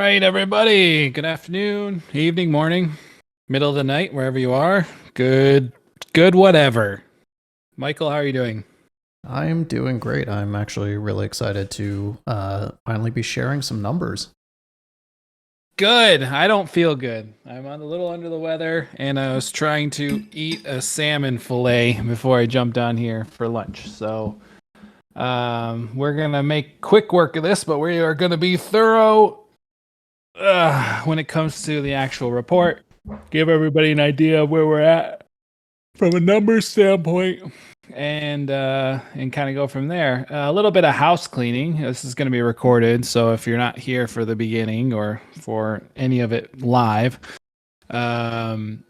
right, everybody. Good afternoon, evening, morning, middle of the night, wherever you are. Good, whatever. Michael, how are you doing? I'm doing great. I'm actually really excited to finally be sharing some numbers. Good. I don't feel good. I'm a little under the weather, and I was trying to eat a salmon fillet before I jumped on here for lunch. So, we're gonna make quick work of this, but we are gonna be thorough when it comes to the actual report. Give everybody an idea of where we're at from a numbers standpoint, and kind of go from there. A little bit of house cleaning. This is going to be recorded, so if you're not here for the beginning or for any of it live, um,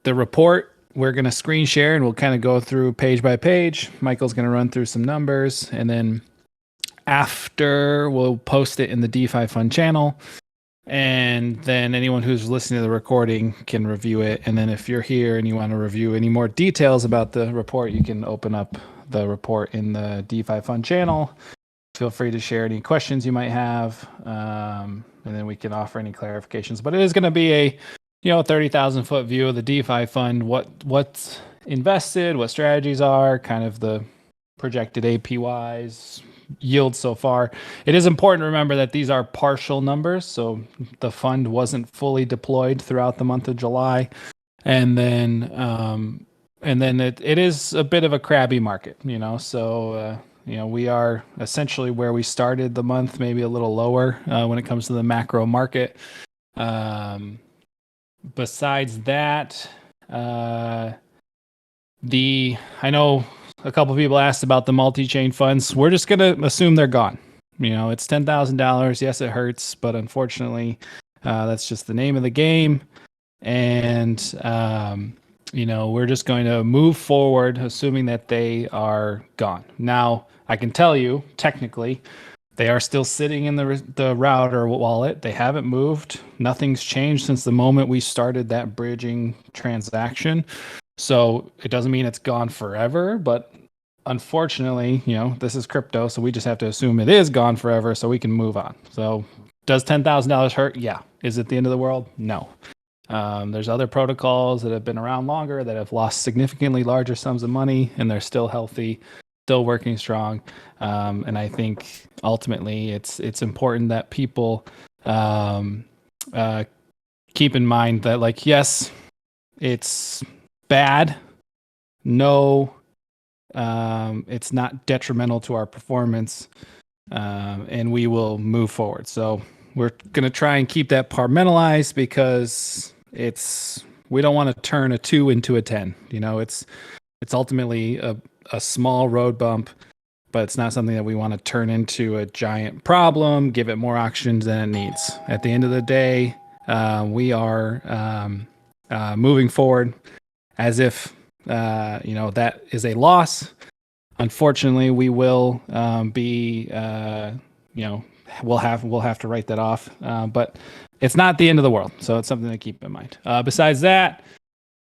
the report we're going to screen share and we'll kind of go through page by page. Michael's going to run through some numbers, and then after we'll post it in the DeFi Fund channel. And then anyone who's listening to the recording can review it. And then if you're here and you want to review any more details about the report, you can open up the report in the DeFi Fund channel. Feel free to share any questions you might have, and then we can offer any clarifications. But it is going to be a 30,000 foot view of the DeFi Fund, what's invested, what strategies are, kind of the projected APYs, yield so far. It is important to remember that these are partial numbers, so the fund wasn't fully deployed throughout the month of July, and then it is a bit of a crabby market, So we are essentially where we started the month, maybe a little lower when it comes to the macro market. Besides that, I know a couple of people asked about the multi-chain funds. We're just going to assume they're gone. It's $10,000. Yes, it hurts, but unfortunately, that's just the name of the game. And, we're just going to move forward, assuming that they are gone. Now, I can tell you, technically, they are still sitting in the router wallet. They haven't moved. Nothing's changed since the moment we started that bridging transaction. So it doesn't mean it's gone forever, but unfortunately, this is crypto, so we just have to assume it is gone forever so we can move on. So does $10,000 hurt? Yeah. Is it the end of the world? No. There's other protocols that have been around longer that have lost significantly larger sums of money, and they're still healthy, still working strong. And I think ultimately it's important that people keep in mind that, yes, it's bad. No, it's not detrimental to our performance, and we will move forward. So we're going to try and keep that compartmentalized because we don't want to turn a 2 into a 10. It's ultimately a small road bump, but it's not something that we want to turn into a giant problem, give it more oxygen than it needs. At the end of the day, we are moving forward as if that is a loss. Unfortunately, we will we'll have to write that off. But it's not the end of the world, so it's something to keep in mind. Besides that,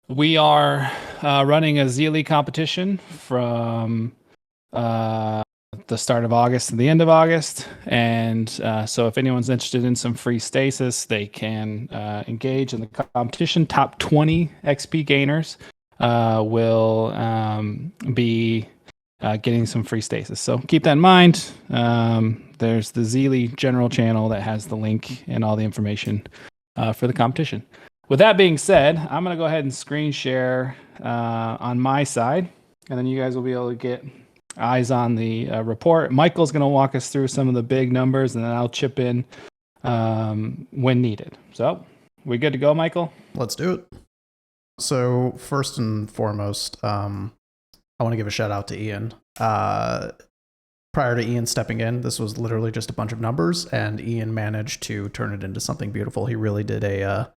we are running a Zeely competition from the start of August to the end of August, and so if anyone's interested in some free stasis, they can engage in the competition. Top 20 XP gainers will be getting some free stasis. So keep that in mind. There's the Zeely general channel that has the link and all the information for the competition. With that being said, I'm going to go ahead and screen share on my side, and then you guys will be able to get eyes on the report. Michael's going to walk us through some of the big numbers, and then I'll chip in when needed. So we good to go, Michael? Let's do it. So first and foremost, I want to give a shout out to Ian. Prior to Ian stepping in, this was literally just a bunch of numbers, and Ian managed to turn it into something beautiful. He really did a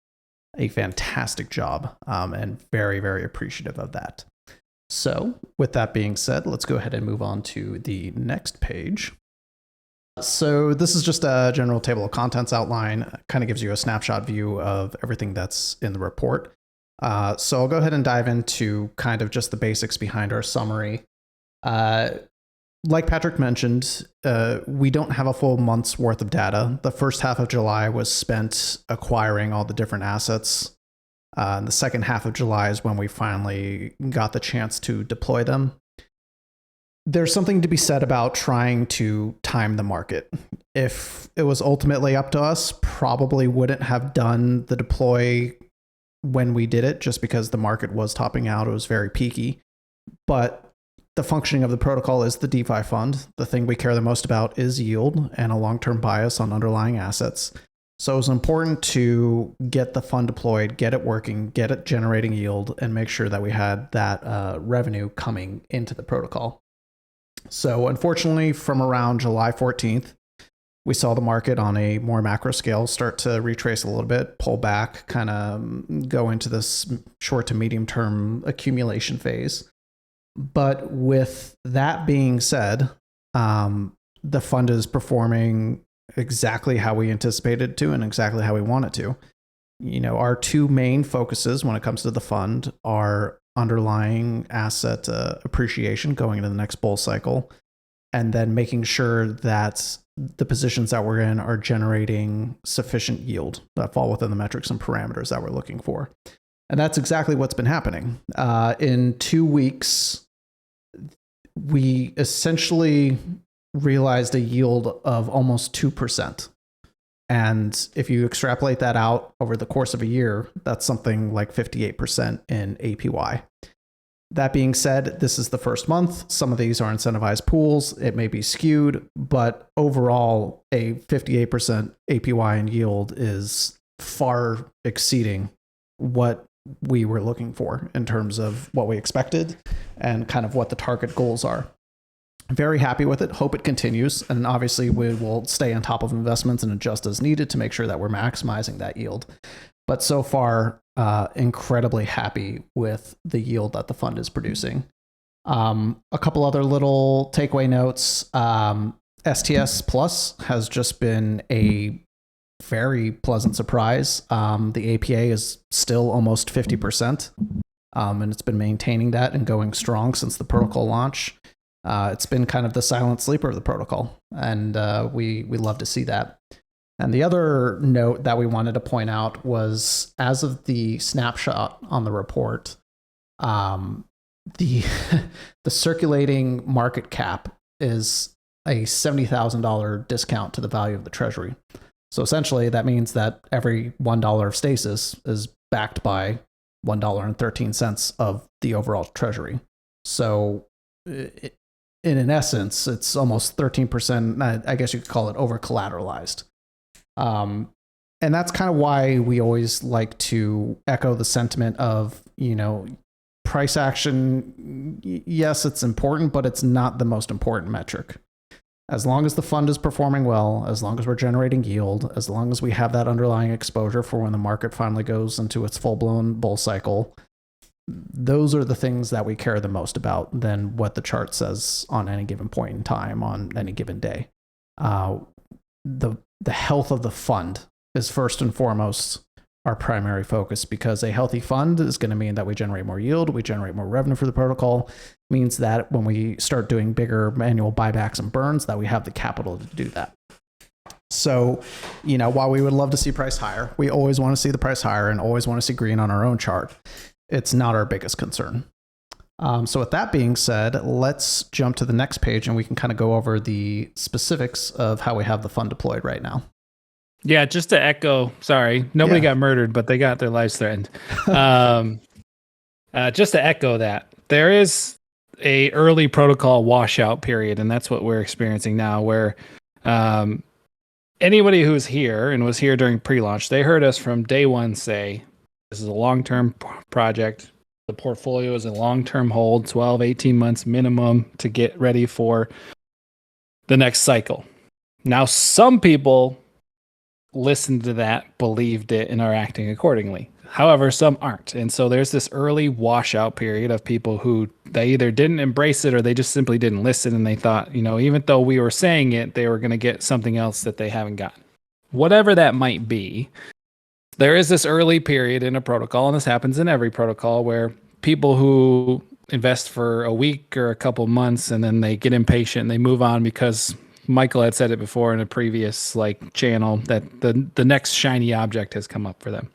fantastic job, and very, very appreciative of that. So with that being said, let's go ahead and move on to the next page. So this is just a general table of contents outline, kind of gives you a snapshot view of everything that's in the report. So I'll go ahead and dive into kind of just the basics behind our summary. like Patrick mentioned, we don't have a full month's worth of data. The first half of July was spent acquiring all the different assets. And the second half of July is when we finally got the chance to deploy them. There's something to be said about trying to time the market. If it was ultimately up to us, probably wouldn't have done the deploy when we did it, just because the market was topping out. It was very peaky. But the functioning of the protocol is the DeFi fund. The thing we care the most about is yield and a long-term bias on underlying assets. So it was important to get the fund deployed, get it working, get it generating yield, and make sure that we had that revenue coming into the protocol. So unfortunately, from around July 14th, we saw the market on a more macro scale start to retrace a little bit, pull back, kind of go into this short to medium term accumulation phase. But with that being said, the fund is performing exactly how we anticipated to and exactly how we want it to. You know, our two main focuses when it comes to the fund are underlying asset appreciation going into the next bull cycle, and then making sure that the positions that we're in are generating sufficient yield that fall within the metrics and parameters that we're looking for. And that's exactly what's been happening. In 2 weeks, we essentially realized a yield of almost 2%. And if you extrapolate that out over the course of a year, that's something like 58% in APY. That being said, this is the first month. Some of these are incentivized pools. It may be skewed, but overall, a 58% APY in yield is far exceeding what we were looking for in terms of what we expected and kind of what the target goals are. Very happy with it. Hope it continues. And obviously we will stay on top of investments and adjust as needed to make sure that we're maximizing that yield. But so far, incredibly happy with the yield that the fund is producing. A couple other little takeaway notes. STS Plus has just been a very pleasant surprise. The APA is still almost 50%. And it's been maintaining that and going strong since the protocol launch. It's been kind of the silent sleeper of the protocol, and we love to see that. And the other note that we wanted to point out was, as of the snapshot on the report, the the circulating market cap is a $70,000 discount to the value of the treasury. So essentially, that means that every $1 of stasis is backed by $1.13 of the overall treasury. So in essence, it's almost 13%. I guess you could call it over collateralized. And that's kind of why we always like to echo the sentiment of, you know, price action. Yes, it's important, but it's not the most important metric. As long as the fund is performing well, as long as we're generating yield, as long as we have that underlying exposure for when the market finally goes into its full-blown bull cycle, those are the things that we care the most about than what the chart says on any given point in time, on any given day. The health of the fund is first and foremost our primary focus, because a healthy fund is going to mean that we generate more yield, we generate more revenue for the protocol, means that when we start doing bigger annual buybacks and burns, that we have the capital to do that. So, you know, while we would love to see price higher, we always want to see the price higher and always want to see green on our own chart. It's not our biggest concern. So with that being said, let's jump to the next page and we can kind of go over the specifics of how we have the fund deployed right now. Yeah, just to echo, sorry, nobody got murdered, but they got their lives threatened. Just to echo that, there is a early protocol washout period, and that's what we're experiencing now, where anybody who's here and was here during pre-launch, they heard us from day one say, this is a long-term project. The portfolio is a long-term hold, 12, 18 months minimum to get ready for the next cycle. Now, some people listened to that, believed it, and are acting accordingly. However, some aren't. And so there's this early washout period of people who they either didn't embrace it or they just simply didn't listen, and they thought, you know, even though we were saying it, they were going to get something else that they haven't gotten. Whatever that might be, there is this early period in a protocol, and this happens in every protocol, where people who invest for a week or a couple months and then they get impatient and they move on because Michael had said it before in a previous like channel that the next shiny object has come up for them.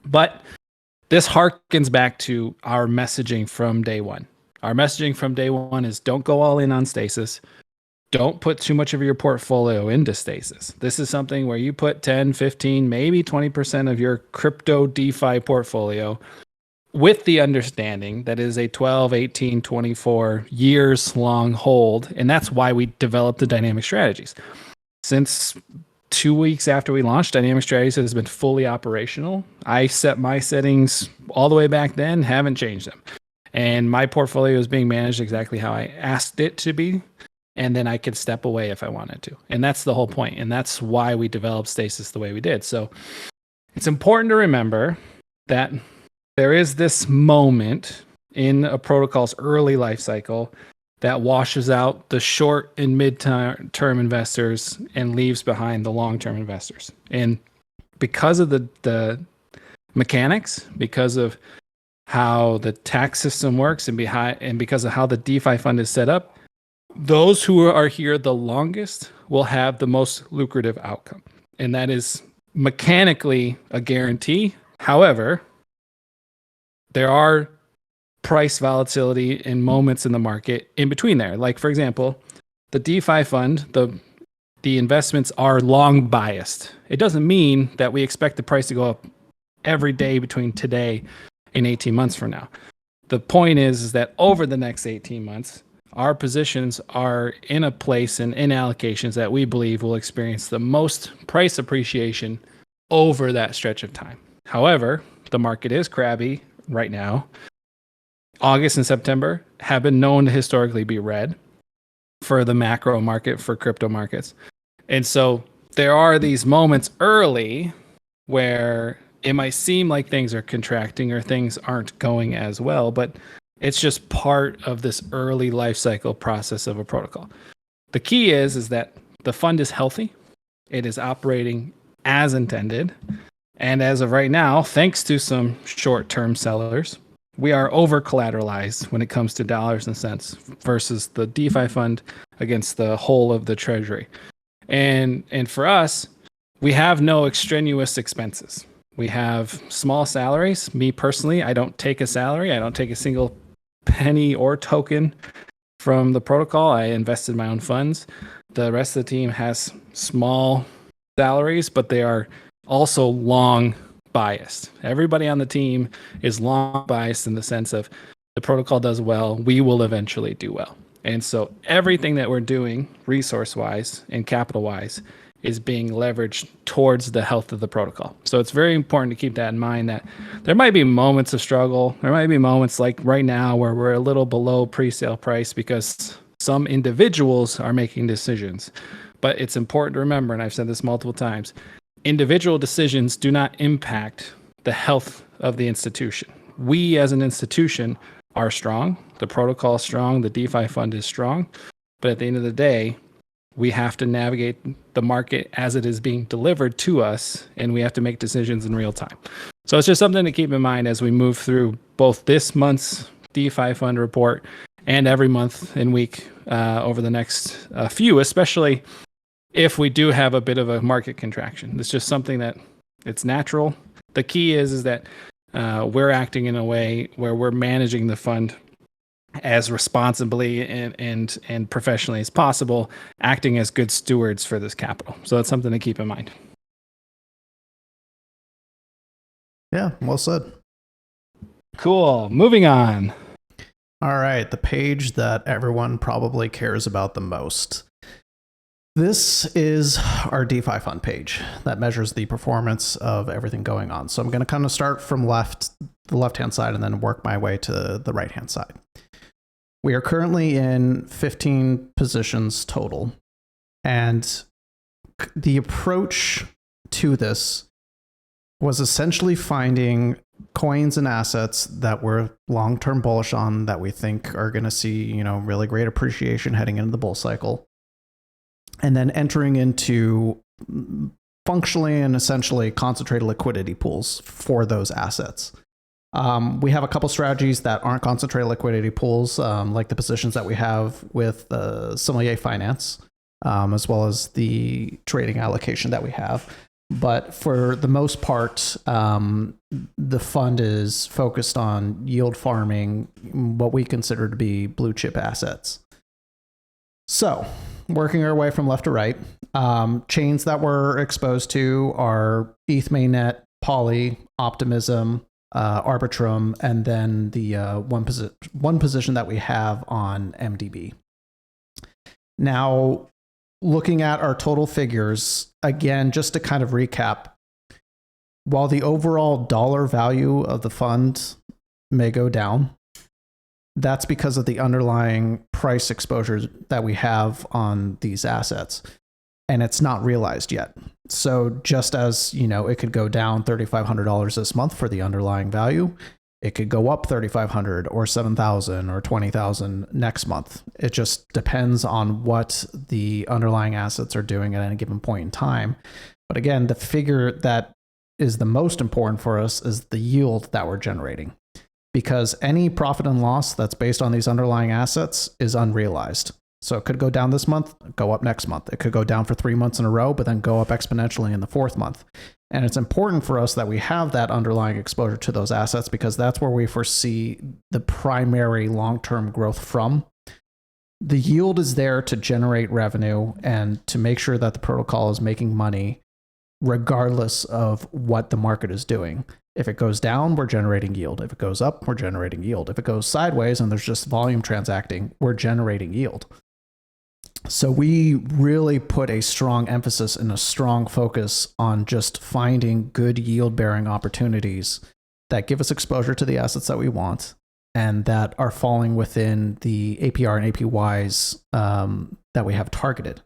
But this harkens back to our messaging from day one. Our messaging from day one is don't go all in on stasis. Don't put too much of your portfolio into stasis. This is something where you put 10, 15, maybe 20% of your crypto DeFi portfolio with the understanding that it is a 12, 18, 24 years long hold. And that's why we developed the dynamic strategies. Since 2 weeks after we launched, dynamic strategies has been fully operational. I set my settings all the way back then, haven't changed them. And my portfolio is being managed exactly how I asked it to be. And then I could step away if I wanted to. And that's the whole point. And that's why we developed stasis the way we did. So it's important to remember that there is this moment in a protocol's early life cycle that washes out the short and mid-term investors and leaves behind the long-term investors. And because of the mechanics, because of how the tax system works, and because of how the DeFi fund is set up, those who are here the longest will have the most lucrative outcome. And that is mechanically a guarantee. However, there are price volatility and moments in the market in between there. Like, for example, the DeFi fund, the investments are long biased. It doesn't mean that we expect the price to go up every day between today and 18 months from now. The point is that over the next 18 months, our positions are in a place and in allocations that we believe will experience the most price appreciation over that stretch of time. However, the market is crabby right now. August and September have been known to historically be red for the macro market, for crypto markets. And so there are these moments early where it might seem like things are contracting or things aren't going as well, but it's just part of this early life cycle process of a protocol. The key is that the fund is healthy. It is operating as intended. And as of right now, thanks to some short-term sellers, we are over collateralized when it comes to dollars and cents versus the DeFi fund against the whole of the treasury. And for us, we have no extraneous expenses. We have small salaries. Me personally, I don't take a salary. I don't take a single penny or token from the protocol. I invested my own funds. The rest of the team has small salaries, but they are also long biased. Everybody on the team is long biased in the sense of the protocol does well, we will eventually do well. And so everything that we're doing resource-wise and capital-wise is being leveraged towards the health of the protocol. So it's very important to keep that in mind, that there might be moments of struggle. There might be moments like right now where we're a little below pre-sale price because some individuals are making decisions. But it's important to remember, and I've said this multiple times, individual decisions do not impact the health of the institution. We as an institution are strong. The protocol is strong. The DeFi fund is strong. But at the end of the day, we have to navigate the market as it is being delivered to us, and we have to make decisions in real time. So it's just something to keep in mind as we move through both this month's DeFi fund report and every month and week over the next few, especially if we do have a bit of a market contraction. It's just something that it's natural. The key is that we're acting in a way where we're managing the fund as responsibly and professionally as possible, acting as good stewards for this capital. So that's something to keep in mind. Yeah, well said. Cool. Moving on. All right, the page that everyone probably cares about the most. This is our DeFi fund page that measures the performance of everything going on. So I'm going to kind of start from the left-hand side and then work my way to the right-hand side. We are currently in 15 positions total. And the approach to this was essentially finding coins and assets that we're long-term bullish on, that we think are going to see, really great appreciation heading into the bull cycle. And then entering into functionally and essentially concentrated liquidity pools for those assets. We have a couple strategies that aren't concentrated liquidity pools, like the positions that we have with Sommelier Finance, as well as the trading allocation that we have. But for the most part, the fund is focused on yield farming, what we consider to be blue chip assets. So, working our way from left to right, chains that we're exposed to are ETH mainnet, Poly, Optimism, Arbitrum, and then the one position that we have on MDB. Now, looking at our total figures, again, just to kind of recap, while the overall dollar value of the fund may go down, that's because of the underlying price exposure that we have on these assets, and it's not realized yet. So just as, it could go down $3,500 this month for the underlying value, it could go up $3,500 or $7,000 or $20,000 next month. It just depends on what the underlying assets are doing at any given point in time. But again, the figure that is the most important for us is the yield that we're generating, because any profit and loss that's based on these underlying assets is unrealized. So it could go down this month, go up next month. It could go down for 3 months in a row, but then go up exponentially in the fourth month. And it's important for us that we have that underlying exposure to those assets, because that's where we foresee the primary long-term growth from. The yield is there to generate revenue and to make sure that the protocol is making money regardless of what the market is doing. If it goes down, we're generating yield. If it goes up, we're generating yield. If it goes sideways and there's just volume transacting, we're generating yield. So we really put a strong emphasis and a strong focus on just finding good yield-bearing opportunities that give us exposure to the assets that we want and that are falling within the APR and APYs that we have targeted.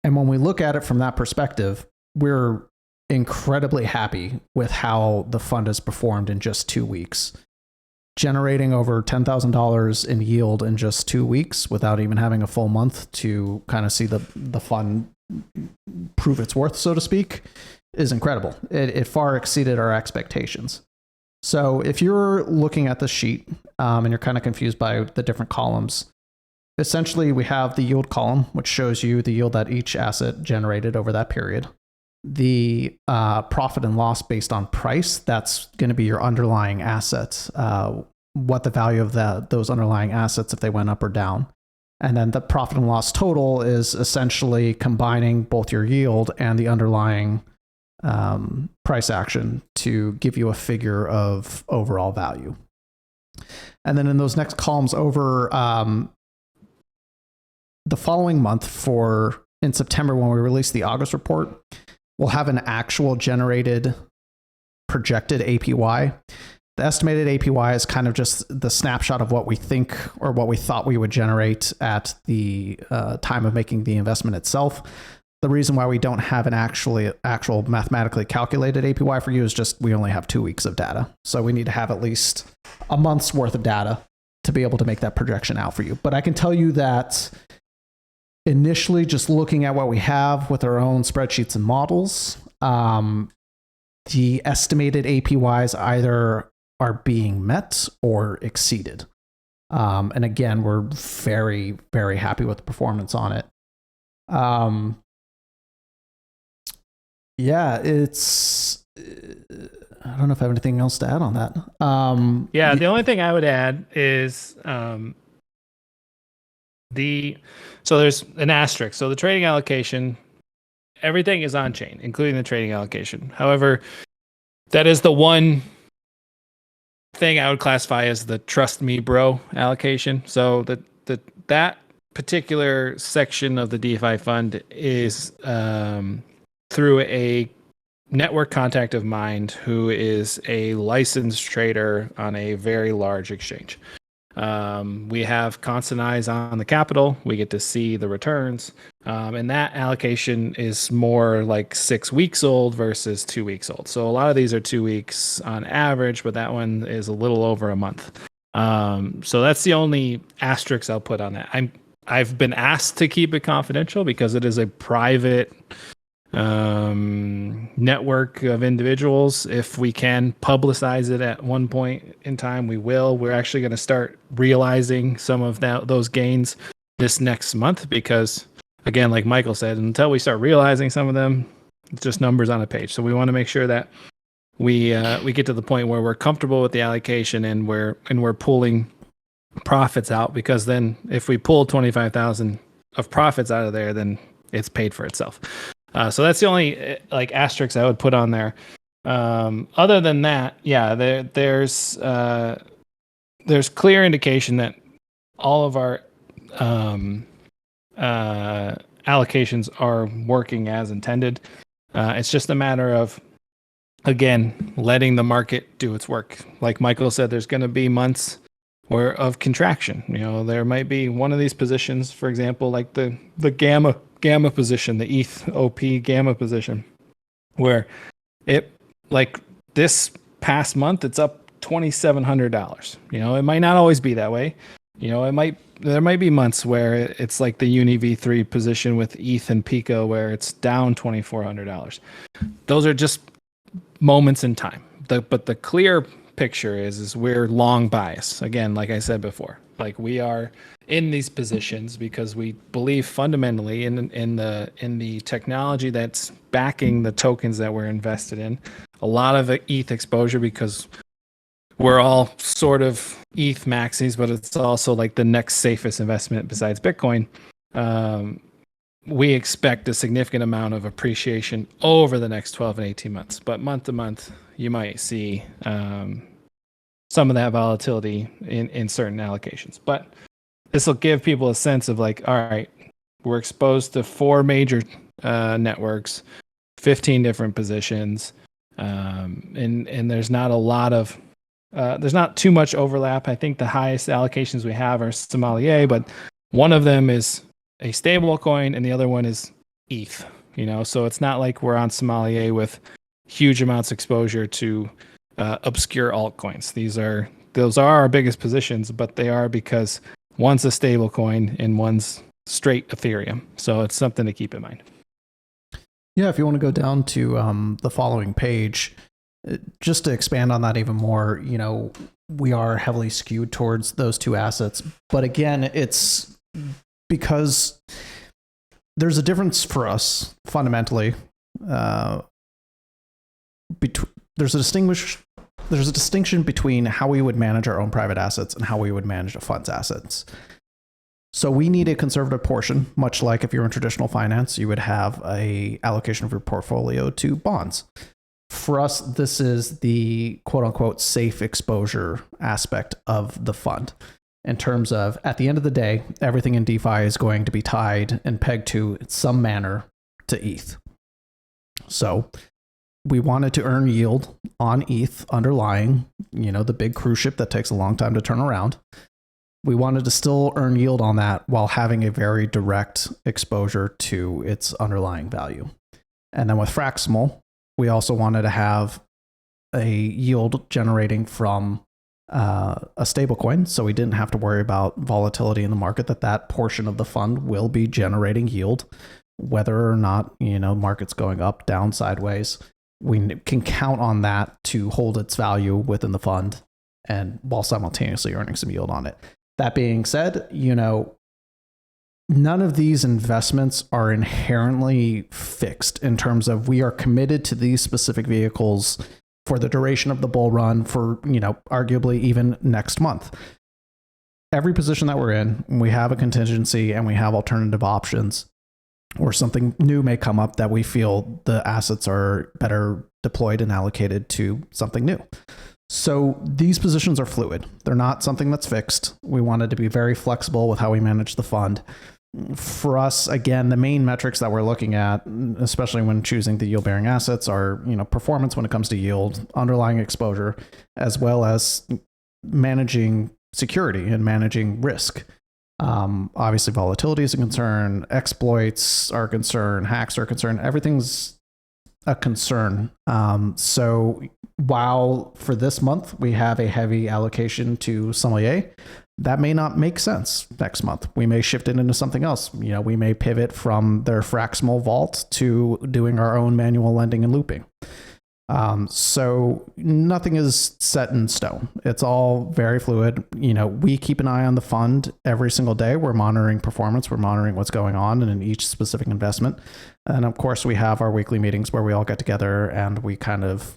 And when we look at it from that perspective, we're incredibly happy with how the fund has performed in just 2 weeks, generating over $10,000 in yield in just 2 weeks without even having a full month to kind of see the fund prove its worth, so to speak, is incredible. It far exceeded our expectations. So if you're looking at the sheet and you're kind of confused by the different columns, essentially we have the yield column, which shows you the yield that each asset generated over that period. The profit and loss based on price, that's going to be your underlying assets, what the value of those underlying assets if they went up or down. And then the profit and loss total is essentially combining both your yield and the underlying price action to give you a figure of overall value. And then in those next columns over the following month, in September when we release the August report, we'll have an actual generated projected APY. The estimated APY is kind of just the snapshot of what we think or what we thought we would generate at the time of making the investment itself. The reason why we don't have an actual mathematically calculated APY for you is just we only have 2 weeks of data. So we need to have at least a month's worth of data to be able to make that projection out for you. But I can tell you that initially, just looking at what we have with our own spreadsheets and models, the estimated APYs either are being met or exceeded. And again, we're very, very happy with the performance on it. Yeah, it's... I don't know if I have anything else to add on that. The only thing I would add is... So there's an asterisk. So the trading allocation, everything is on chain, including the trading allocation. However, that is the one thing I would classify as the trust me bro allocation. So that particular section of the DeFi fund is through a network contact of mine who is a licensed trader on a very large exchange. We have constant eyes on the capital. We get to see the returns. And that allocation is more like 6 weeks old versus 2 weeks old. So a lot of these are 2 weeks on average, but that one is a little over a month. So that's the only asterisk I'll put on that. I've been asked to keep it confidential because it is a private network of individuals. If we can publicize it at one point in time, we will. We're actually going to start realizing some of those gains this next month because, again, like Michael said, until we start realizing some of them, it's just numbers on a page. So we want to make sure that we get to the point where we're comfortable with the allocation and we're pulling profits out, because then if we pull 25,000 of profits out of there, then it's paid for itself. So that's the only like asterisk I would put on there. Other than that, yeah, there's clear indication that all of our allocations are working as intended. It's just a matter of, again, letting the market do its work. Like Michael said, there's going to be months of contraction. There might be one of these positions, for example, like the gamma position, the ETH OP gamma position, where it, like this past month, it's up $2,700. It might not always be that way. There might be months where it's like the Uni V3 position with ETH and Pico, where it's down $2,400. Those are just moments in time. But the clear picture is we're long bias. Again, like I said before, like we are in these positions because we believe fundamentally in the technology that's backing the tokens that we're invested in. A lot of ETH exposure because we're all sort of ETH maxis, but it's also like the next safest investment besides Bitcoin. We expect a significant amount of appreciation over the next 12 and 18 months. But month to month, you might see some of that volatility in certain allocations. But this will give people a sense of like, all right, we're exposed to 4 major networks, 15 different positions, and there's not a lot of there's not too much overlap. I think the highest allocations we have are Somalia, but one of them is a stable coin and the other one is ETH. So it's not like we're on Somalia with huge amounts of exposure to obscure altcoins. Those are our biggest positions, but they are because one's a stable coin and one's straight Ethereum. So it's something to keep in mind. Yeah, if you want to go down to the following page, just to expand on that even more, we are heavily skewed towards those two assets. But again, it's because there's a difference for us fundamentally. There's a distinction between how we would manage our own private assets and how we would manage a fund's assets. So we need a conservative portion, much like if you're in traditional finance, you would have a allocation of your portfolio to bonds. For us, this is the quote unquote safe exposure aspect of the fund. In terms of, at the end of the day, everything in DeFi is going to be tied and pegged to in some manner to ETH. So we wanted to earn yield on ETH underlying, the big cruise ship that takes a long time to turn around. We wanted to still earn yield on that while having a very direct exposure to its underlying value. And then with Fraximal, we also wanted to have a yield generating from a stablecoin, so we didn't have to worry about volatility in the market, that portion of the fund will be generating yield, whether or not, market's going up, down, sideways. We can count on that to hold its value within the fund and while simultaneously earning some yield on it. That being said, none of these investments are inherently fixed in terms of we are committed to these specific vehicles for the duration of the bull run for, arguably even next month. Every position that we're in, we have a contingency and we have alternative options, or something new may come up that we feel the assets are better deployed and allocated to something new. So these positions are fluid. They're not something that's fixed. We wanted to be very flexible with how we manage the fund. For us, again, the main metrics that we're looking at, especially when choosing the yield-bearing assets, are performance when it comes to yield, underlying exposure, as well as managing security and managing risk. Obviously, volatility is a concern. Exploits are a concern. Hacks are a concern. Everything's a concern. So while for this month we have a heavy allocation to Sommelier, that may not make sense next month. We may shift it into something else. We may pivot from their fractional vault to doing our own manual lending and looping. So nothing is set in stone. It's all very fluid. We keep an eye on the fund every single day. We're monitoring performance. We're monitoring what's going on in each specific investment. And of course, we have our weekly meetings where we all get together and we kind of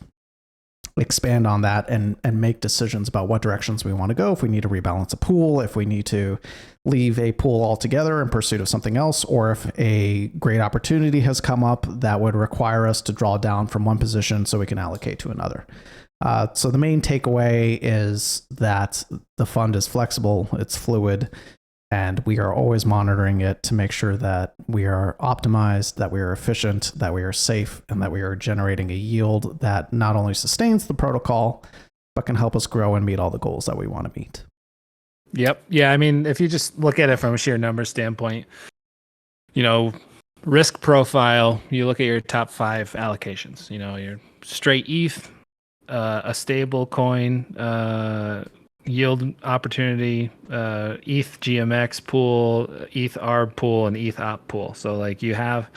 expand on that and make decisions about what directions we want to go. If we need to rebalance a pool, if we need to leave a pool altogether in pursuit of something else, or if a great opportunity has come up that would require us to draw down from one position so we can allocate to another. So the main takeaway is that the fund is flexible, it's fluid, and we are always monitoring it to make sure that we are optimized, that we are efficient, that we are safe, and that we are generating a yield that not only sustains the protocol, but can help us grow and meet all the goals that we want to meet. Yep. Yeah. I mean, if you just look at it from a sheer number standpoint, risk profile, you look at your top 5 allocations, your straight ETH, a stable coin, yield opportunity, ETH GMX pool, ETH ARB pool, and ETH OP pool. So like you have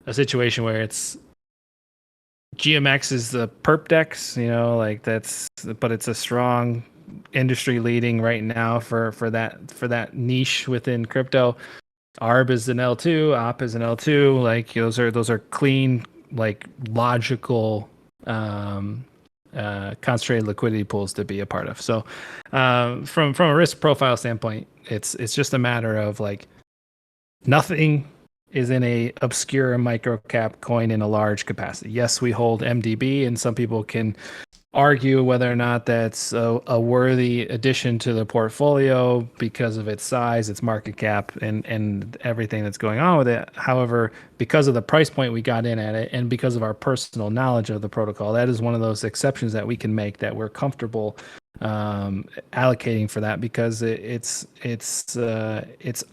a situation where it's GMX is the perp dex, but it's a strong industry leading right now for that niche within crypto. ARB is an L2, OP is an L2. Like those are clean, like logical concentrated liquidity pools to be a part of. So from a risk profile standpoint, it's just a matter of like nothing is in a obscure micro cap coin in a large capacity. Yes, we hold MDB, and some people can argue whether or not that's a worthy addition to the portfolio because of its size, its market cap, and everything that's going on with it. However, because of the price point we got in at it, and because of our personal knowledge of the protocol, that is one of those exceptions that we can make that we're comfortable allocating for that, because it's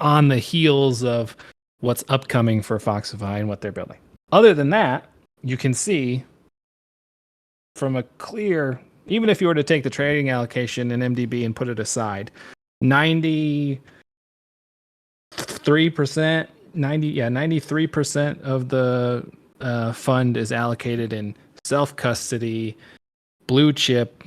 on the heels of what's upcoming for Foxify and what they're building. Other than that, you can see from a clear, even if you were to take the trading allocation in MDB and put it aside, 93% of the fund is allocated in self-custody, blue chip,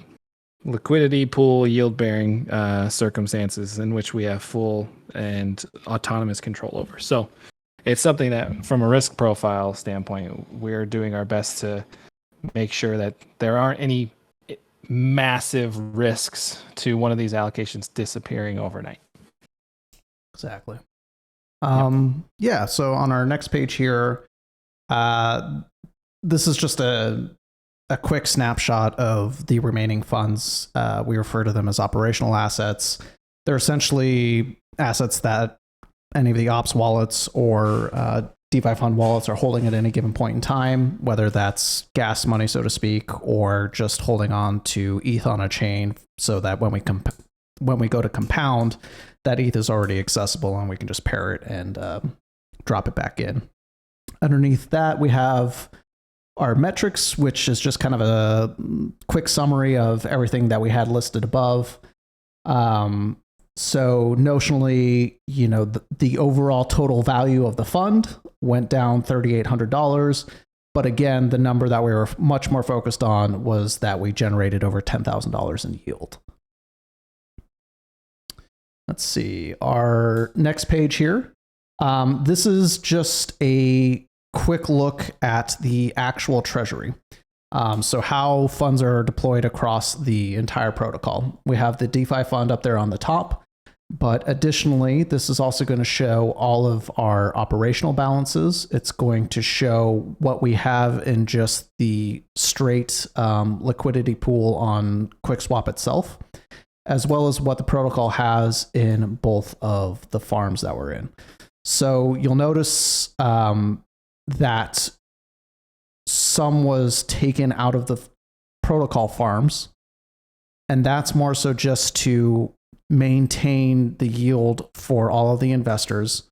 liquidity pool, yield-bearing circumstances in which we have full and autonomous control over. So it's something that, from a risk profile standpoint, we're doing our best to make sure that there aren't any massive risks to one of these allocations disappearing overnight. Exactly. Yeah. So on our next page here, this is just a quick snapshot of the remaining funds. We refer to them as operational assets. They're essentially assets that any of the ops wallets or DeFi Fund wallets are holding at any given point in time, whether that's gas money, so to speak, or just holding on to ETH on a chain so that when we go to compound, that ETH is already accessible and we can just pair it and drop it back in. Underneath that, we have our metrics, which is just kind of a quick summary of everything that we had listed above. So notionally, the overall total value of the fund went down $3,800. But again, the number that we were much more focused on was that we generated over $10,000 in yield. Let's see, our next page here. This is just a quick look at the actual treasury. So how funds are deployed across the entire protocol. We have the DeFi Fund up there on the top, but additionally, this is also going to show all of our operational balances. It's going to show what we have in just the straight liquidity pool on QuickSwap itself, as well as what the protocol has in both of the farms that we're in. So you'll notice that some was taken out of the protocol farms, and that's more so just to maintain the yield for all of the investors.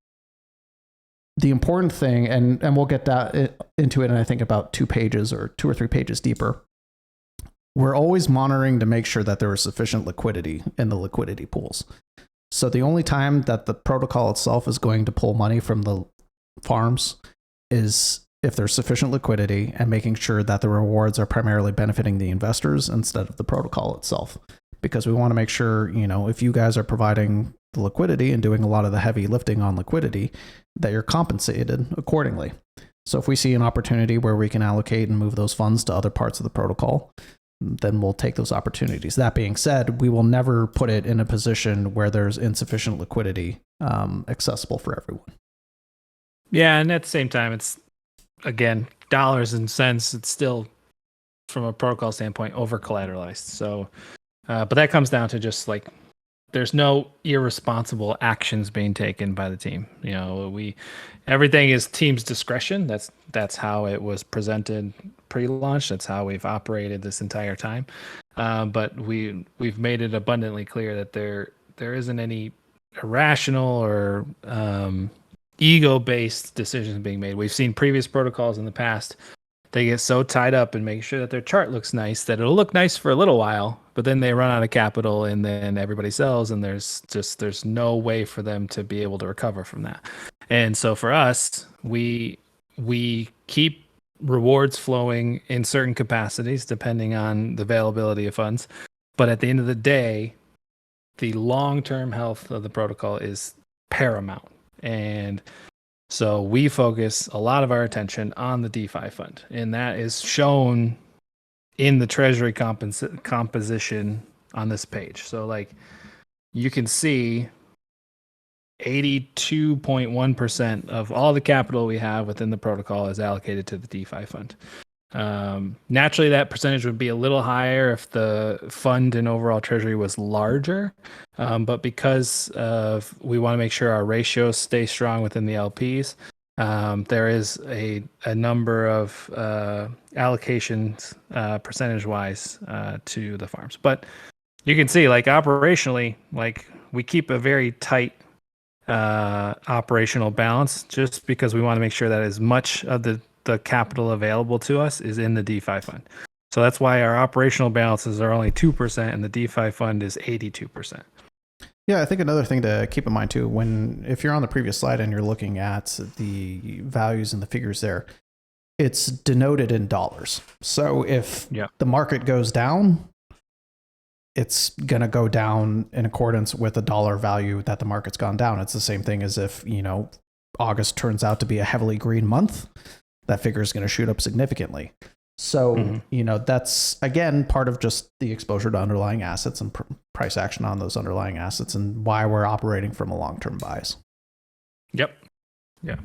The important thing, and we'll get that into it in I think about 2 pages or 2 or 3 pages deeper, we're always monitoring to make sure that there is sufficient liquidity in the liquidity pools. So the only time that the protocol itself is going to pull money from the farms is if there's sufficient liquidity, and making sure that the rewards are primarily benefiting the investors instead of the protocol itself. Because we want to make sure, if you guys are providing the liquidity and doing a lot of the heavy lifting on liquidity, that you're compensated accordingly. So if we see an opportunity where we can allocate and move those funds to other parts of the protocol, then we'll take those opportunities. That being said, we will never put it in a position where there's insufficient liquidity accessible for everyone. Yeah, and at the same time, it's, again, dollars and cents, it's still, from a protocol standpoint, over collateralized. So, but that comes down to just like, there's no irresponsible actions being taken by the team. Everything is team's discretion. That's how it was presented pre-launch. That's how we've operated this entire time. But we've made it abundantly clear that there isn't any irrational or ego-based decisions being made. We've seen previous protocols in the past. They get so tied up in making sure that their chart looks nice that it'll look nice for a little while, but then they run out of capital and then everybody sells, and there's no way for them to be able to recover from that. And so for us, we keep rewards flowing in certain capacities depending on the availability of funds. But at the end of the day, the long-term health of the protocol is paramount. And so we focus a lot of our attention on the DeFi fund, and that is shown in the treasury composition on this page. So like you can see 82.1% of all the capital we have within the protocol is allocated to the DeFi fund. Naturally, that percentage would be a little higher if the fund and overall treasury was larger. But because we want to make sure our ratios stay strong within the LPs, there is a number of allocations percentage-wise to the farms. But you can see, like, operationally, like, we keep a very tight operational balance just because we want to make sure that as much of the capital available to us is in the DeFi fund. So that's why our operational balances are only 2% and the DeFi fund is 82%. Yeah, I think another thing to keep in mind too, if you're on the previous slide and you're looking at the values and the figures there, it's denoted in dollars. So if the market goes down, it's going to go down in accordance with the dollar value that the market's gone down. It's the same thing as if, August turns out to be a heavily green month, that figure is going to shoot up significantly. So, that's, again, part of just the exposure to underlying assets and price action on those underlying assets and why we're operating from a long-term bias. Yep. Yeah.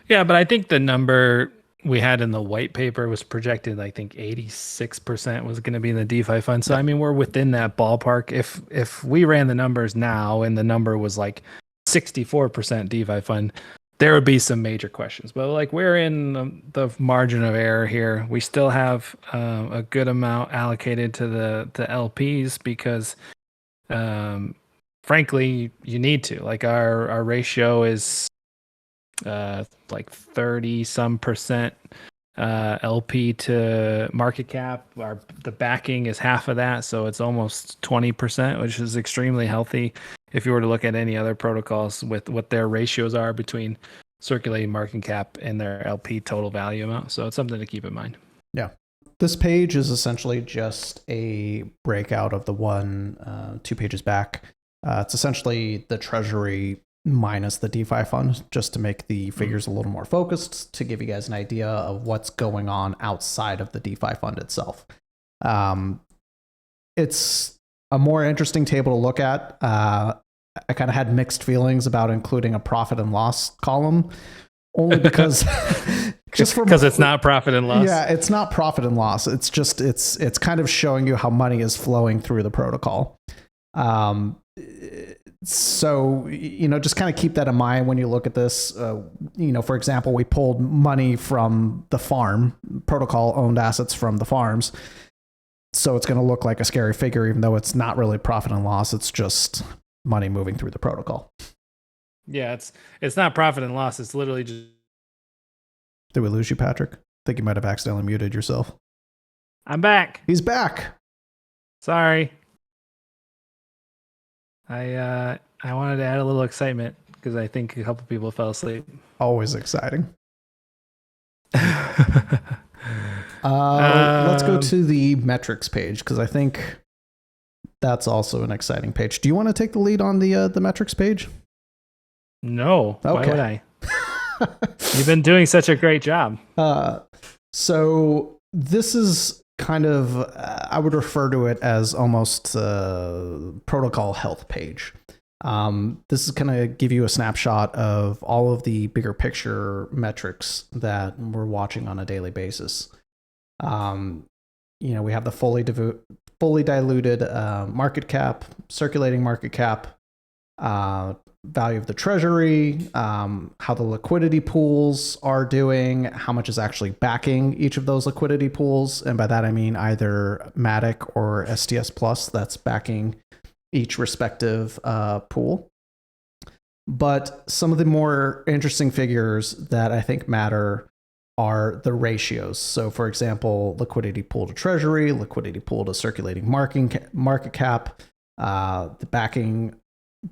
Yeah, but I think the number we had in the white paper was projected, I think 86% was going to be in the DeFi fund. So, I mean, we're within that ballpark. If we ran the numbers now and the number was like 64% DeFi fund, there would be some major questions. But like, we're in the margin of error here. We still have a good amount allocated to the LPs because, frankly, you need to. Like, our ratio is like 30% LP to market cap. The backing is half of that, so it's almost 20%, which is extremely healthy. If you were to look at any other protocols with what their ratios are between circulating market cap and their LP total value amount. So it's something to keep in mind. Yeah. This page is essentially just a breakout of the 2 pages back. It's essentially the treasury minus the DeFi fund, just to make the figures a little more focused, to give you guys an idea of what's going on outside of the DeFi fund itself. It's a more interesting table to look at. I kind of had mixed feelings about including a profit and loss column, only because because it's not profit and loss. Yeah, it's not profit and loss. It's just it's kind of showing you how money is flowing through the protocol. So, just kind of keep that in mind when you look at this. For example, we pulled money from the farm, protocol owned assets from the farms. So it's going to look like a scary figure, even though it's not really profit and loss. It's just money moving through the protocol. Yeah, it's not profit and loss. It's literally just. Did we lose you, Patrick? I think you might have accidentally muted yourself. I'm back. He's back. Sorry. I wanted to add a little excitement because I think a couple people fell asleep. Always exciting. Let's go to the metrics page because I think that's also an exciting page. Do you want to take the lead on the metrics page? No. Okay. Why would I? You've been doing such a great job. So this is kind of, I would refer to it as almost a protocol health page. This is going to give you a snapshot of all of the bigger picture metrics that we're watching on a daily basis. We have the fully diluted market cap, circulating market cap, value of the treasury, how the liquidity pools are doing, how much is actually backing each of those liquidity pools. And by that, I mean either Matic or STS Plus that's backing each respective pool. But some of the more interesting figures that I think matter are the ratios. So for example, liquidity pool to treasury, liquidity pool to circulating market cap, the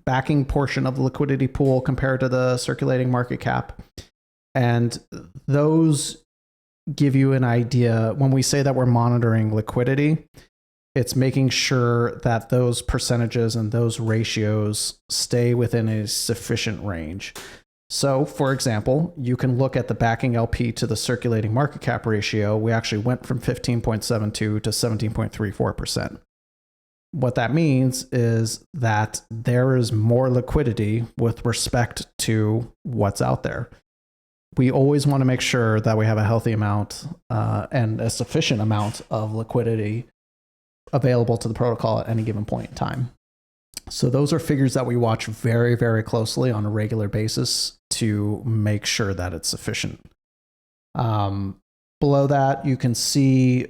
backing portion of the liquidity pool compared to the circulating market cap. And those give you an idea. When we say that we're monitoring liquidity, it's making sure that those percentages and those ratios stay within a sufficient range. So, for example, you can look at the backing LP to the circulating market cap ratio. We actually went from 15.72 to 17.34%. What that means is that there is more liquidity with respect to what's out there. We always want to make sure that we have a healthy amount and a sufficient amount of liquidity available to the protocol at any given point in time. So those are figures that we watch very, very closely on a regular basis to make sure that it's sufficient. Below that, you can see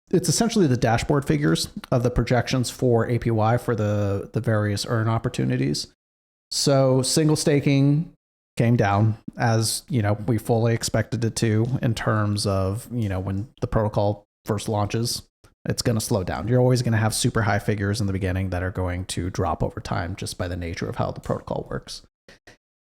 it's essentially the dashboard figures of the projections for APY for the various earn opportunities. So single staking came down as, we fully expected it to in terms of, when the protocol first launches, it's going to slow down. You're always going to have super high figures in the beginning that are going to drop over time just by the nature of how the protocol works.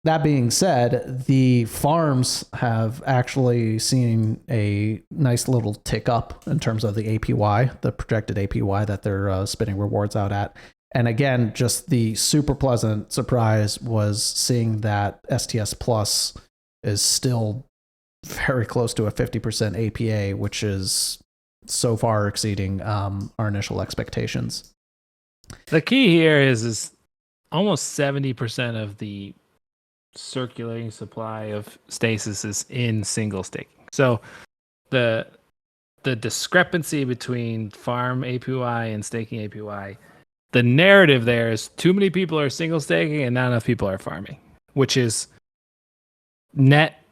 That being said, the farms have actually seen a nice little tick up in terms of the APY, the projected APY that they're spinning rewards out at. And again, just the super pleasant surprise was seeing that STS Plus is still very close to a 50% APA, which is so far exceeding our initial expectations. The key here is almost 70% of the circulating supply of stasis is in single staking. So the discrepancy between farm APY and staking APY, the narrative there is too many people are single staking and not enough people are farming, which is net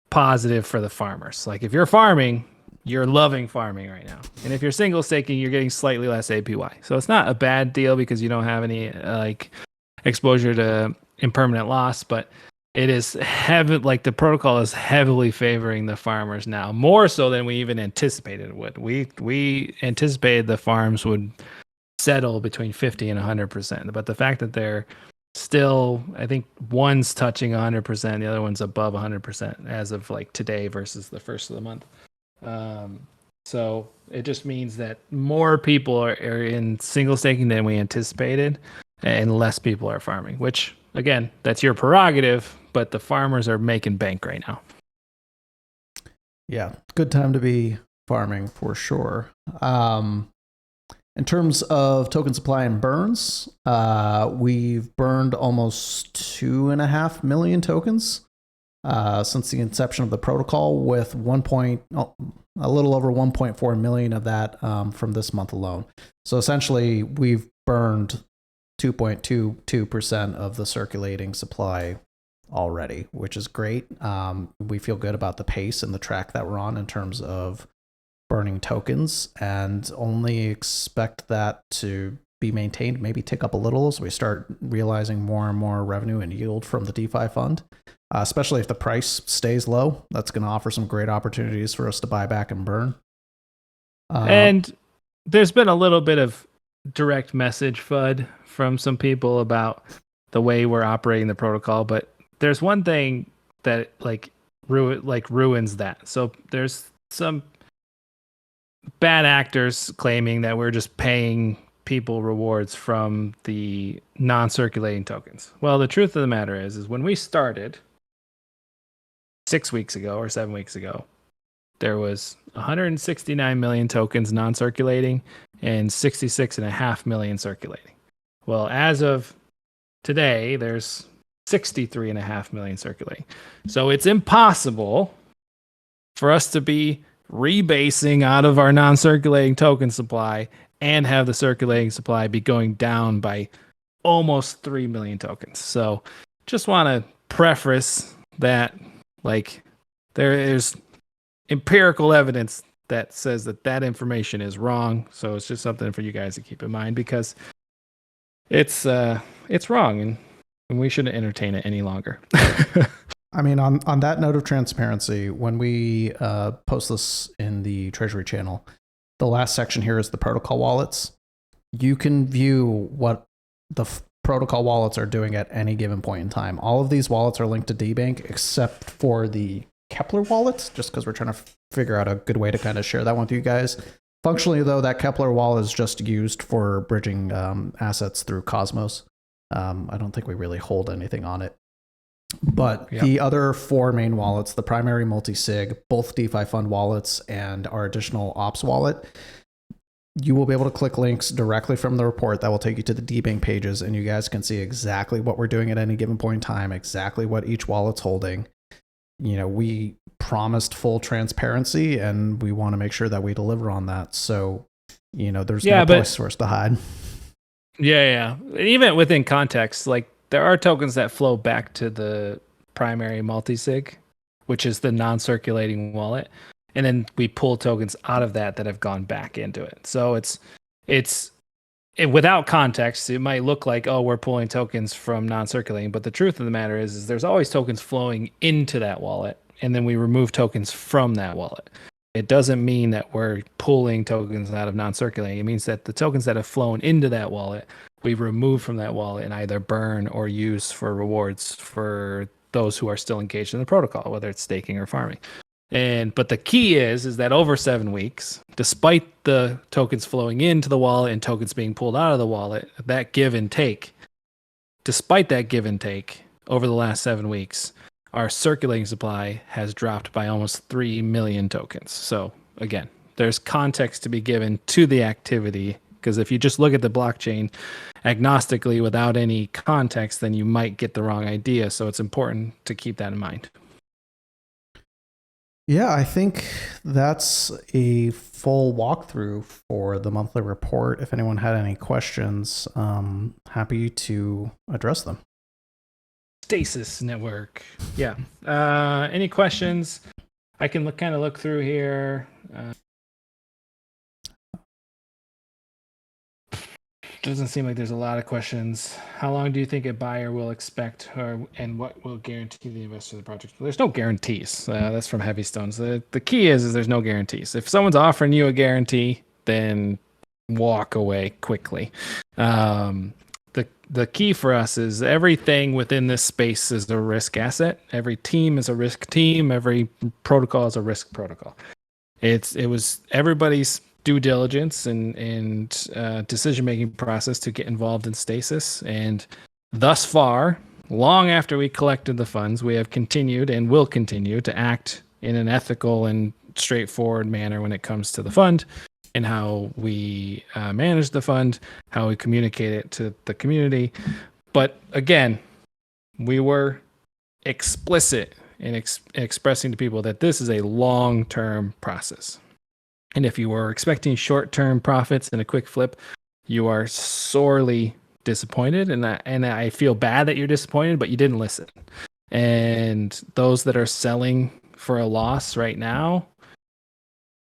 positive for the farmers. Like if you're farming, you're loving farming right now. And if you're single staking, you're getting slightly less APY. So it's not a bad deal because you don't have any exposure to impermanent loss, but it is the protocol is heavily favoring the farmers now, more so than we even anticipated it would. We anticipated the farms would settle between 50 and 100%, but the fact that they're still, I think one's touching 100%, the other one's above 100% as of today versus the first of the month. So it just means that more people are in single staking than we anticipated, and less people are farming, which again, that's your prerogative, but the farmers are making bank right now. Yeah, good time to be farming for sure. In terms of token supply and burns, we've burned almost 2.5 million tokens since the inception of the protocol, with a little over 1.4 million of that from this month alone. So essentially, we've burned 2.22% of the circulating supply already, which is great. We feel good about the pace and the track that we're on in terms of burning tokens, and only expect that to be maintained, maybe tick up a little as we start realizing more and more revenue and yield from the DeFi Fund, especially if the price stays low. That's going to offer some great opportunities for us to buy back and burn. And there's been a little bit of direct message FUD from some people about the way we're operating the protocol, but there's one thing that ruins that. So there's some bad actors claiming that we're just paying people rewards from the non-circulating tokens. Well, the truth of the matter is when we started 6 weeks ago or 7 weeks ago, there was 169 million tokens non-circulating and 66.5 million circulating. Well, as of today, there's 63.5 million circulating. So it's impossible for us to be rebasing out of our non-circulating token supply and have the circulating supply be going down by almost 3 million tokens. So just want to preface that, like, there's empirical evidence that says that information is wrong. So it's just something for you guys to keep in mind, because it's wrong, and we shouldn't entertain it any longer. I mean, on that note of transparency, when we post this in the Treasury channel, the last section here is the protocol wallets. You can view what the protocol wallets are doing at any given point in time. All of these wallets are linked to DBank except for the Kepler wallets, just because we're trying to figure out a good way to kind of share that with you guys. Functionally, though, that Kepler wallet is just used for bridging assets through Cosmos. I don't think we really hold anything on it. But the other four main wallets, the primary multi-sig, both DeFi Fund wallets, and our additional ops wallet, you will be able to click links directly from the report that will take you to the DBank pages, and you guys can see exactly what we're doing at any given point in time, exactly what each wallet's holding. You know, we promised full transparency, and we want to make sure that we deliver on that. So, you know, there's no place for us to hide. Yeah. Even within context, like, there are tokens that flow back to the primary multi-sig, which is the non-circulating wallet, and then we pull tokens out of that have gone back into it. So it's without context, it might look like, oh, we're pulling tokens from non-circulating, but the truth of the matter is there's always tokens flowing into that wallet, and then we remove tokens from that wallet. It doesn't mean that we're pulling tokens out of non-circulating. It means that the tokens that have flown into that wallet, we remove from that wallet and either burn or use for rewards for those who are still engaged in the protocol, whether it's staking or farming. But the key is that over 7 weeks, despite the tokens flowing into the wallet and tokens being pulled out of the wallet, despite that give and take over the last 7 weeks, our circulating supply has dropped by almost 3 million tokens. So again, there's context to be given to the activity, because if you just look at the blockchain agnostically without any context, then you might get the wrong idea. So it's important to keep that in mind. Yeah, I think that's a full walkthrough for the monthly report. If anyone had any questions, happy to address them. Stasis Network. Yeah. Any questions? I can look through here. Doesn't seem like there's a lot of questions. How long do you think a buyer will expect, and what will guarantee the investor of the project? There's no guarantees. That's from Heavy Stones. The key is there's no guarantees. If someone's offering you a guarantee, then walk away quickly. The key for us is everything within this space is a risk asset. Every team is a risk team. Every protocol is a risk protocol. It was everybody's due diligence and decision-making process to get involved in Stasis. And thus far, long after we collected the funds, we have continued and will continue to act in an ethical and straightforward manner when it comes to the fund and how we manage the fund, how we communicate it to the community. But again, we were explicit in expressing to people that this is a long-term process. And if you were expecting short-term profits and a quick flip, you are sorely disappointed. And I feel bad that you're disappointed, but you didn't listen. And those that are selling for a loss right now,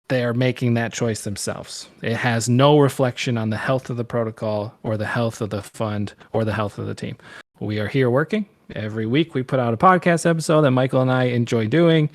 they are making that choice themselves. It has no reflection on the health of the protocol or the health of the fund or the health of the team. We are here working. Every week we put out a podcast episode that Michael and I enjoy doing.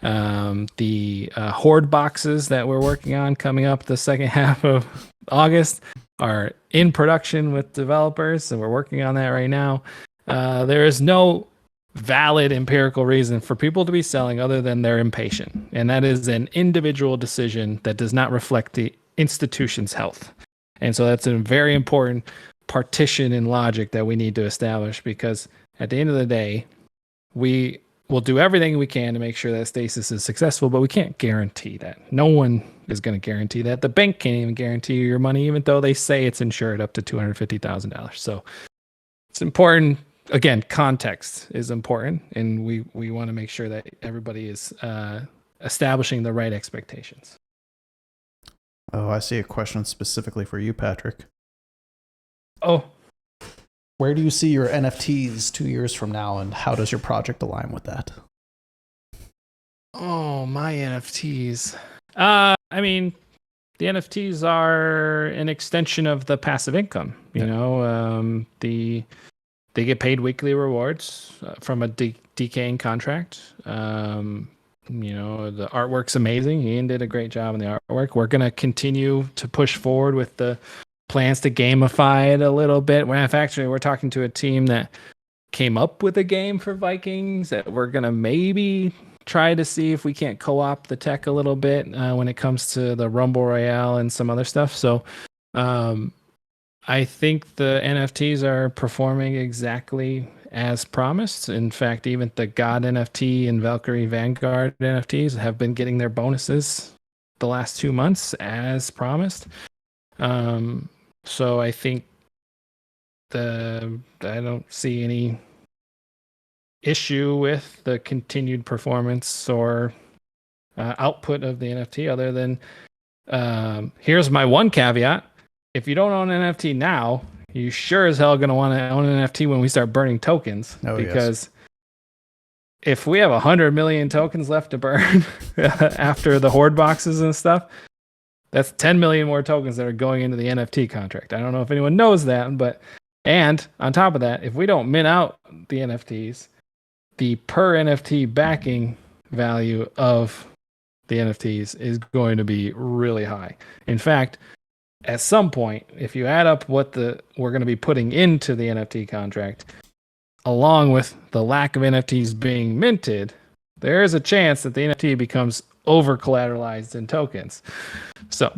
The Horde boxes that we're working on coming up the second half of August are in production with developers, so we're working on that right now. There is no valid empirical reason for people to be selling other than they're impatient, and that is an individual decision that does not reflect the institution's health. And so that's a very important partition in logic that we need to establish, because at the end of the day, we will do everything we can to make sure that stasis is successful, but we can't guarantee that. No one is going to guarantee that. The bank can't even guarantee you your money, even though they say it's insured up to $250,000. So it's important. Again, context is important, and we want to make sure that everybody is establishing the right expectations. Oh, I see a question specifically for you, Patrick. Oh, where do you see your NFTs 2 years from now, and how does your project align with that? Oh, my NFTs. I mean, the NFTs are an extension of the passive income. You know, they get paid weekly rewards from a decaying contract. You know, the artwork's amazing. Ian did a great job in the artwork. We're going to continue to push forward with the plans to gamify it a little bit. We're talking to a team that came up with a game for Vikings that we're going to maybe try to see if we can't co-opt the tech a little bit when it comes to the Rumble Royale and some other stuff. So I think the NFTs are performing exactly as promised. In fact, even the God NFT and Valkyrie Vanguard NFTs have been getting their bonuses the last 2 months as promised. So I think I don't see any issue with the continued performance or output of the NFT, other than here's my one caveat. If you don't own an NFT now, you sure as hell going to want to own an NFT when we start burning tokens. Because if we have 100 million tokens left to burn after the Horde boxes and stuff, that's 10 million more tokens that are going into the NFT contract. I don't know if anyone knows that, and on top of that, if we don't mint out the NFTs, the per NFT backing value of the NFTs is going to be really high. In fact, at some point, if you add up what we're going to be putting into the NFT contract, along with the lack of NFTs being minted, there is a chance that the NFT becomes over collateralized in tokens. So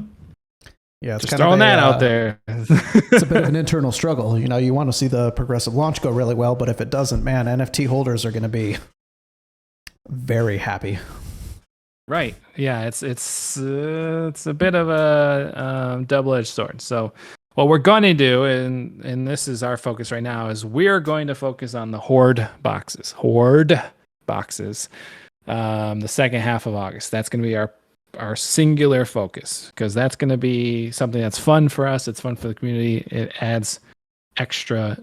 yeah, it's just kind throwing of that out there. It's a bit of an internal struggle. You know, you want to see the progressive launch go really well, but if it doesn't, man, NFT holders are going to be very happy. Right. Yeah, it's a bit of a double-edged sword. So what we're going to do, and this is our focus right now, is we're going to focus on the Horde boxes. The second half of August. That's going to be our singular focus, because that's going to be something that's fun for us. It's fun for the community. It adds extra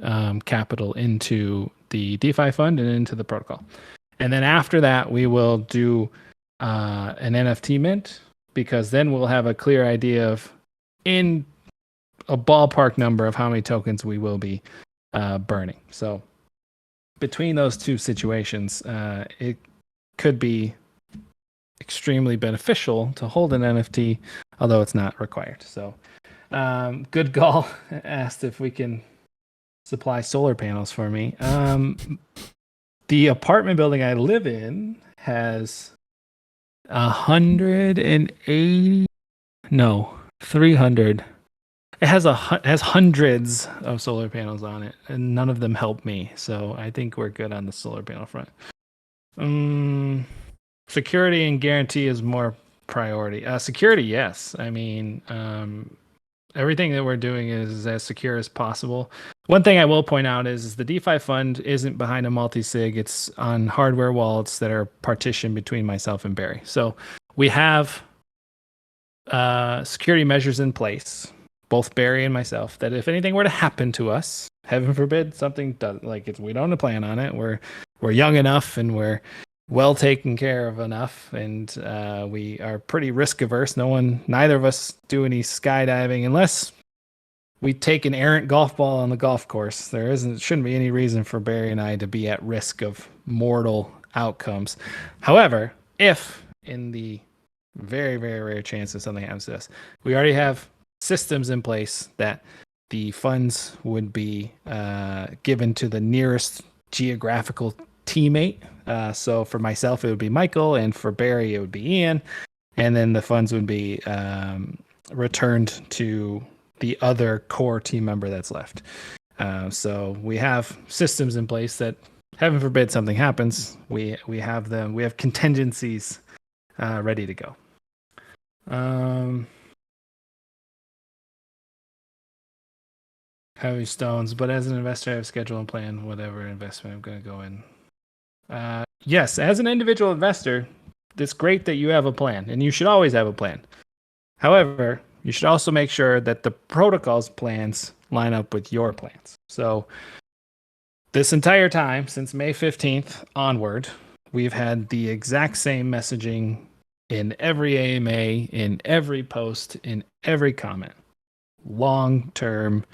capital into the DeFi Fund and into the protocol. And then after that, we will do an NFT mint, because then we'll have a clear idea of, in a ballpark number, of how many tokens we will be burning. So between those two situations, it could be extremely beneficial to hold an NFT, although it's not required. So Good Gall asked if we can supply solar panels for me. The apartment building I live in has 300. It has hundreds of solar panels on it, and none of them help me. So I think we're good on the solar panel front. Security and guarantee is more priority. Security, yes. I mean, everything that we're doing is as secure as possible. One thing I will point out is the DeFi Fund isn't behind a multi-sig. It's on hardware wallets that are partitioned between myself and Barry. So we have security measures in place, both Barry and myself, that if anything were to happen to us, heaven forbid something does, we don't plan on it. We're young enough and we're well taken care of enough, and we are pretty risk averse. Neither of us do any skydiving unless we take an errant golf ball on the golf course. Shouldn't be any reason for Barry and I to be at risk of mortal outcomes. However, if in the very, very rare chance that something happens to us, we already have systems in place that the funds would be given to the nearest geographical teammate. So for myself, it would be Michael, and for Barry, it would be Ian. And then the funds would be returned to the other core team member that's left. So we have systems in place that, heaven forbid something happens, we have them. We have contingencies ready to go. Heavy stones, but as an investor, I have schedule and plan whatever investment I'm going to go in. Yes, as an individual investor, it's great that you have a plan, and you should always have a plan. However, you should also make sure that the protocol's plans line up with your plans. So this entire time, since May 15th onward, we've had the exact same messaging in every AMA, in every post, in every comment. Long-term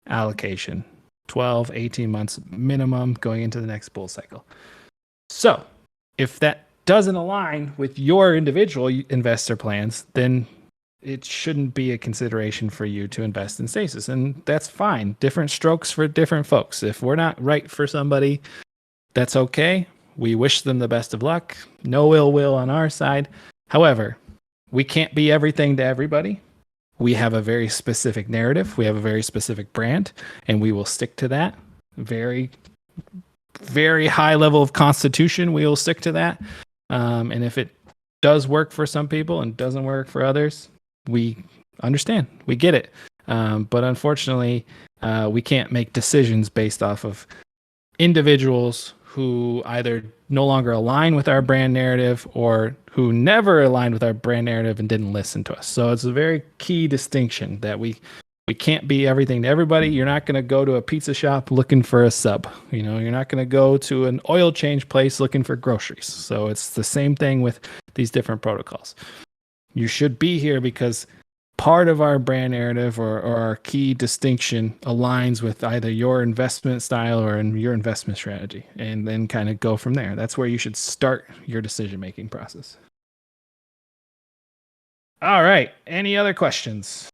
allocation, 12, 18 months minimum going into the next bull cycle. So if that doesn't align with your individual investor plans, then it shouldn't be a consideration for you to invest in stasis. And that's fine. Different strokes for different folks. If we're not right for somebody, that's okay. We wish them the best of luck. No ill will on our side. However, we can't be everything to everybody. We have a very specific narrative. We have a very specific brand, and we will stick to that. Very, very high level of constitution. We will stick to that. And if it does work for some people and doesn't work for others, we understand. We get it. But unfortunately, we can't make decisions based off of individuals who either no longer align with our brand narrative or who never aligned with our brand narrative and didn't listen to us. So it's a very key distinction that we can't be everything to everybody. You're not going to go to a pizza shop looking for a sub. You know, you're not going to go to an oil change place looking for groceries. So it's the same thing with these different protocols. You should be here because part of our brand narrative or our key distinction aligns with either your investment style or in your investment strategy, and then kind of go from there. That's where you should start your decision-making process. All right. Any other questions?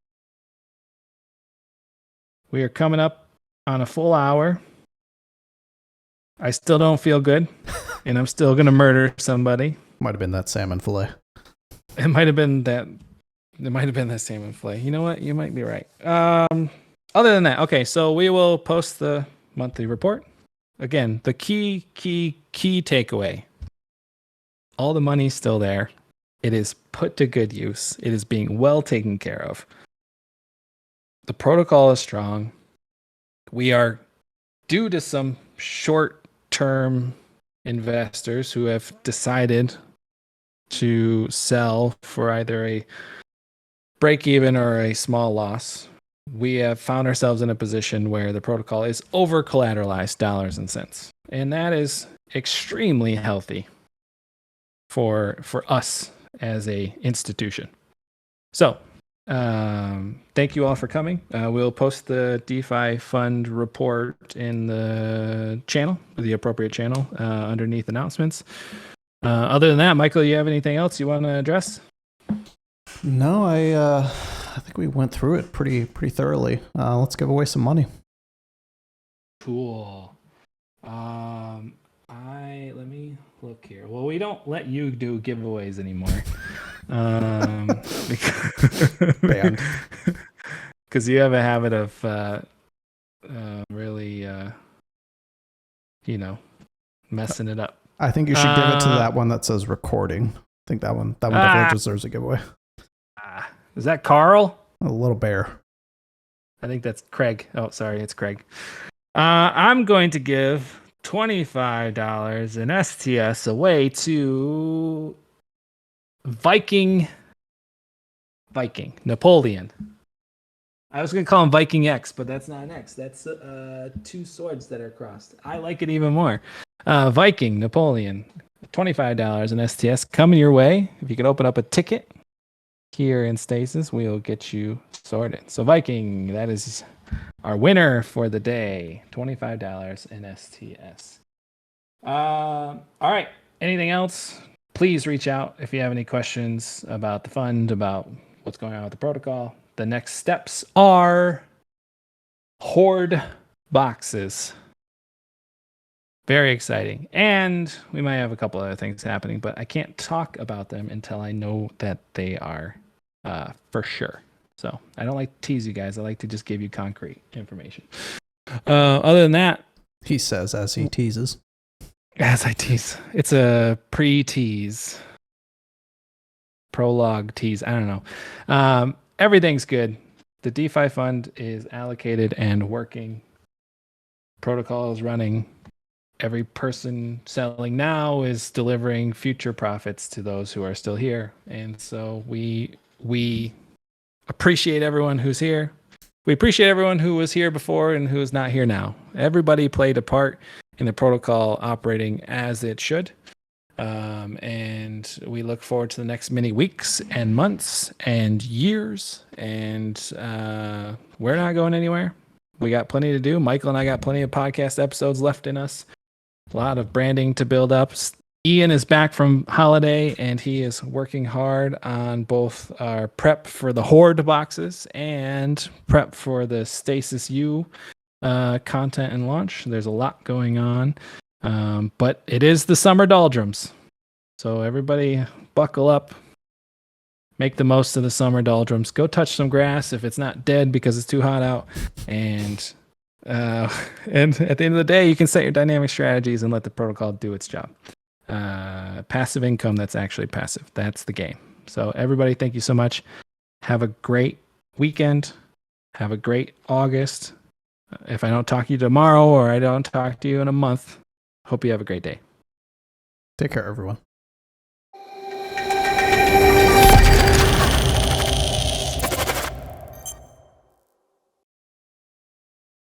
We are coming up on a full hour. I still don't feel good, and I'm still going to murder somebody. Might have been that salmon fillet. It might have been that. It might have been that salmon fillet. You know what? You might be right. Other than that, okay, so we will post the monthly report. Again, the key takeaway. All the money's still there. It is put to good use. It is being well taken care of. The protocol is strong. We are due to some short-term investors who have decided to sell for either a break even or a small loss. We have found ourselves in a position where the protocol is over collateralized dollars and cents. And that is extremely healthy for us as a institution. So thank you all for coming. We'll post the DeFi Fund report in the channel, the appropriate channel, underneath announcements. Other than that, Michael, you have anything else you want to address? No, I think we went through it pretty thoroughly. Let's give away some money. Cool. Let me look here. Well, we don't let you do giveaways anymore. Banned. Because you have a habit of really, messing it up. I think you should give it to that one that says recording. I think that one definitely deserves a giveaway. Is that Carl? A little bear. I think that's Craig. Oh, sorry, it's Craig. I'm going to give $25 in STS away to Viking Napoleon. I was going to call him Viking X, but that's not an X. That's two swords that are crossed. I like it even more. Viking Napoleon, $25 in STS coming your way. If you could open up a ticket here in Stasis, we'll get you sorted. So Viking, that is our winner for the day. $25 in STS. All right. Anything else? please reach out if you have any questions about the fund, about what's going on with the protocol. The next steps are hoard boxes. Very exciting. And we might have a couple other things happening, but I can't talk about them until I know that they are for sure. So I don't like to tease you guys. I like to just give you concrete information. Other than that, He says as he teases. as I tease, it's a pre-tease, prologue tease. I don't know. Everything's good. The DeFi fund is allocated and working. Protocol is running. Every person selling now is delivering future profits to those who are still here. And so we appreciate everyone who's here. We appreciate everyone who was here before and who is not here now. Everybody played a part in the protocol operating as it should. And we look forward to the next many weeks and months and years. And we're not going anywhere. We got plenty to do. Michael and I got plenty of podcast episodes left in us. A lot of branding to build up. Ian is back from holiday and he is working hard on both our prep for the Horde boxes and prep for the Stasis U content and launch. There's a lot going on, but it is the summer doldrums. So everybody buckle up, make the most of the summer doldrums. Go touch some grass if it's not dead because it's too hot out. And at the end of the day, you can set your dynamic strategies and let the protocol do its job. Passive income that's actually passive. That's the game. So everybody, thank you so much. Have a great weekend. Have a great August. If I don't talk to you tomorrow or I don't talk to you in a month, hope you have a great day. Take care, everyone.